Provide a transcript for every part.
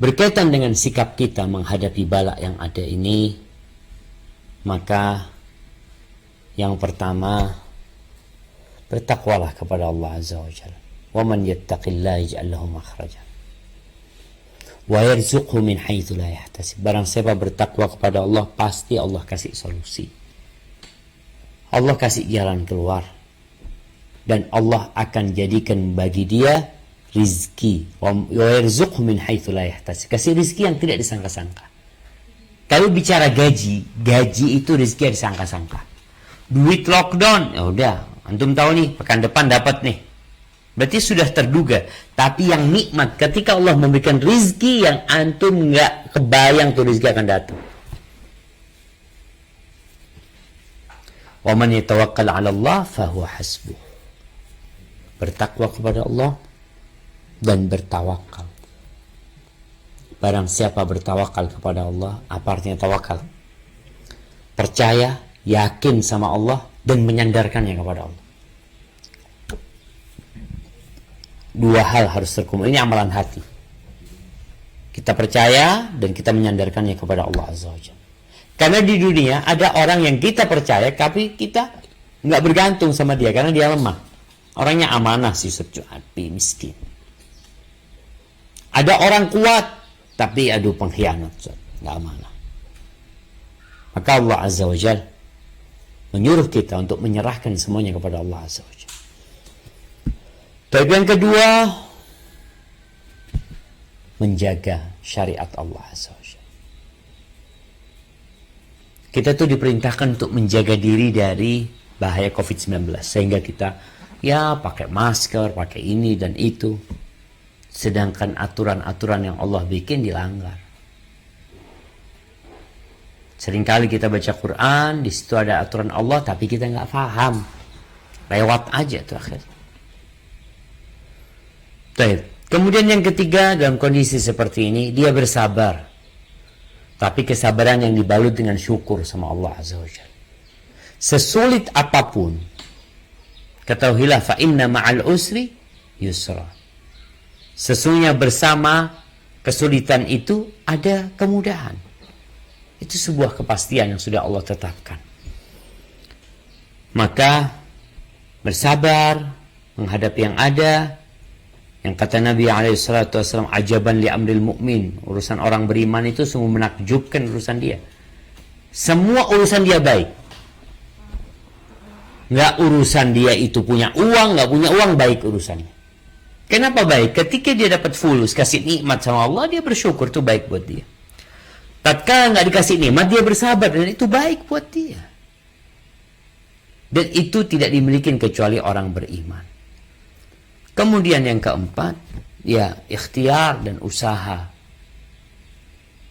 Berkaitan dengan sikap kita menghadapi bala yang ada ini, maka yang pertama, bertakwalah kepada Allah Azza wa Jalla. Wa man yattaqillaha yaj'al lahu makhraja wa yarzuqhu min haitsu la yahtasib. Barang siapa bertakwa kepada Allah, pasti Allah kasih solusi. Allah kasih jalan keluar. Dan Allah akan jadikan bagi dia rizki. Wa yarzuqhu min haitsu la yahtasib. Kasih rizki yang tidak disangka-sangka. Kalau bicara gaji itu rizki yang disangka-sangka. Duit lockdown, ya udah, antum tahu nih, pekan depan dapat nih. Berarti sudah terduga. Tapi yang nikmat ketika Allah memberikan rizki yang antum nggak kebayang tuh rizki akan datang. Wa man yatawakkal 'ala Allah fahuwa hasbuh. Bertakwa kepada Allah dan bertawakal. Barang siapa bertawakal kepada Allah, apa artinya tawakal? Percaya, yakin sama Allah dan menyandarkannya kepada Allah. Dua hal harus terkumpul. Ini amalan hati. Kita percaya dan kita menyandarkannya kepada Allah Azza wa Jalla. Karena di dunia ada orang yang kita percaya tapi kita nggak bergantung sama dia karena dia lemah. Orangnya amanah sih, tapi miskin. Ada orang kuat tapi aduh pengkhianat, nggak amanah. Maka Allah Azza wa Jalla menyuruh kita untuk menyerahkan semuanya kepada Allah Azza wa Jalla. Tapi yang kedua, menjaga syariat Allah Azza wa Jalla. Kita tuh diperintahkan untuk menjaga diri dari bahaya COVID-19. Sehingga kita ya pakai masker, pakai ini dan itu. Sedangkan aturan-aturan yang Allah bikin dilanggar. Seringkali kita baca Quran, di situ ada aturan Allah, tapi kita nggak paham. Lewat aja tuh akhirnya. Baik. Kemudian yang ketiga, dalam kondisi seperti ini, dia bersabar. Tapi kesabaran yang dibalut dengan syukur sama Allah Azza wa Jalla. Sesulit apapun, ketahuilah fa inna ma'al usri yusra. Sesungguhnya bersama kesulitan itu ada kemudahan. Itu sebuah kepastian yang sudah Allah tetapkan. Maka bersabar menghadapi yang ada. Yang kata Nabi SAW, ajaban li amril mu'min. Urusan orang beriman itu sungguh menakjubkan urusan dia. Semua urusan dia baik. Nggak urusan dia itu punya uang, nggak punya uang, baik urusannya. Kenapa baik? Ketika dia dapat fulus, kasih nikmat sama Allah, dia bersyukur, itu baik buat dia. Tatkala nggak dikasih nikmat, dia bersabar, dan itu baik buat dia. Dan itu tidak dimiliki kecuali orang beriman. Kemudian yang keempat, ya ikhtiar dan usaha.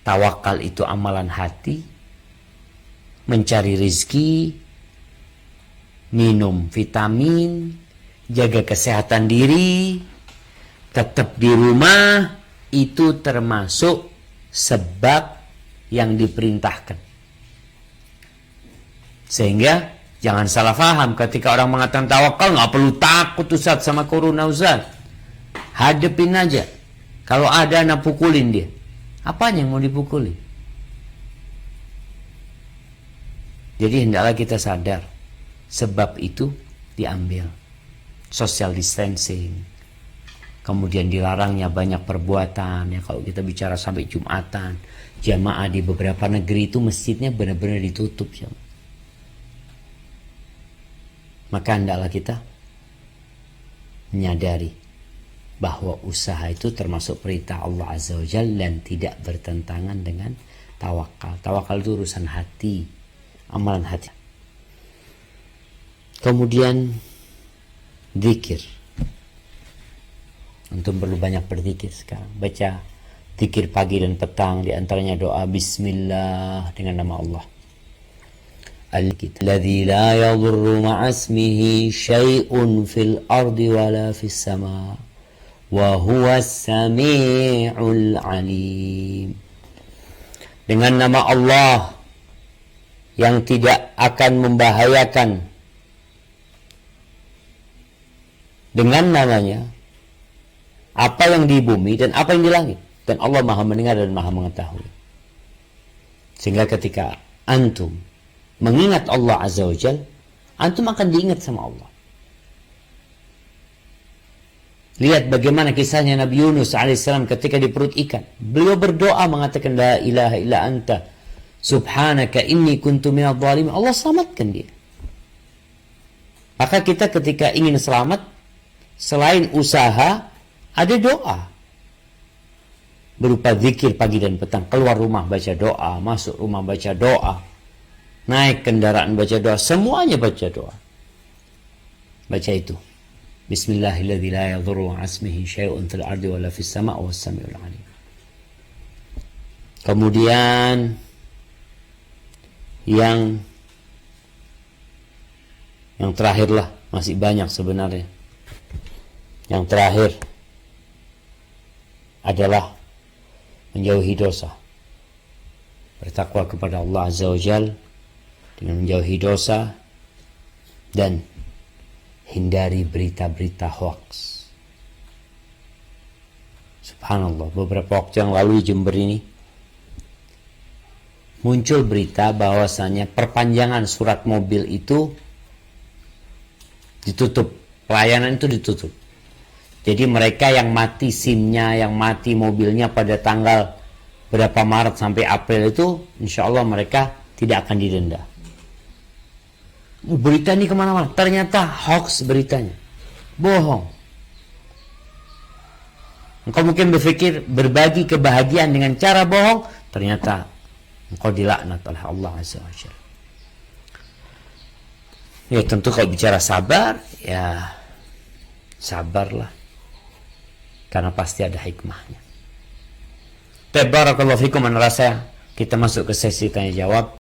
Tawakal itu amalan hati. Mencari rizki, minum vitamin, jaga kesehatan diri, tetap di rumah, itu termasuk sebab yang diperintahkan. Sehingga jangan salah paham ketika orang mengatakan tawakal, nggak perlu takut Ustaz sama corona Ustaz. Hadepin aja. Kalau ada anak pukulin dia. Apanya yang mau dipukulin? Jadi hendaklah kita sadar sebab itu diambil. Social distancing. Kemudian dilarangnya banyak perbuatan. Ya, kalau kita bicara sampai Jumatan, jamaah di beberapa negeri itu masjidnya benar-benar ditutup. Ya. Maka hendaklah kita menyadari bahwa usaha itu termasuk perintah Allah Azza wa Jalla dan tidak bertentangan dengan tawakal. Tawakal itu urusan hati, amalan hati. Kemudian zikir. Antum perlu banyak berzikir sekarang. Baca zikir pagi dan petang, di antaranya doa Bismillah dengan nama Allah. Alladzi la yadurru ma'asmihi syai'un fil ardi wala fis sama wa huwas sami'ul alim. Dengan nama Allah yang tidak akan membahayakan, dengan namanya apa yang di bumi dan apa yang di langit. Dan Allah maha mendengar dan maha mengetahui. Sehingga ketika antum mengingat Allah Azza wa Jal, antum akan diingat sama Allah. Lihat bagaimana kisahnya Nabi Yunus alaihissalam ketika di perut ikan. Beliau berdoa mengatakan, La ilaha illa anta subhanaka inni kuntu minadh dhalimin. Allah selamatkan dia. Maka kita ketika ingin selamat, selain usaha, ada doa. Berupa zikir pagi dan petang. Keluar rumah baca doa, masuk rumah baca doa, naik kendaraan baca doa, semuanya baca doa. Baca itu. Bismillahirrahmanirrahim. La yadhurru asmihi syai'un fil ardi wala fis sama' was samiul alim. Kemudian yang terakhirlah, masih banyak sebenarnya. Yang terakhir adalah menjauhi dosa. Bertakwa kepada Allah Azza wa Jal dengan menjauhi dosa dan hindari berita-berita hoax. Subhanallah, beberapa waktu yang lalu di Jember ini muncul berita bahwasanya perpanjangan surat mobil itu ditutup, pelayanan itu ditutup. Jadi mereka yang mati SIM-nya, yang mati mobilnya pada tanggal berapa Maret sampai April itu, insya Allah mereka tidak akan didenda. Berita ini kemana-mana, ternyata hoax beritanya, bohong. Engkau mungkin berpikir berbagi kebahagiaan dengan cara bohong, ternyata engkau dilaknat oleh Allah Azza wa Jalla. Ya tentu kalau bicara sabar, ya sabarlah, karena pasti ada hikmahnya. Barakallahu fikum. Rasa kita masuk ke sesi tanya jawab.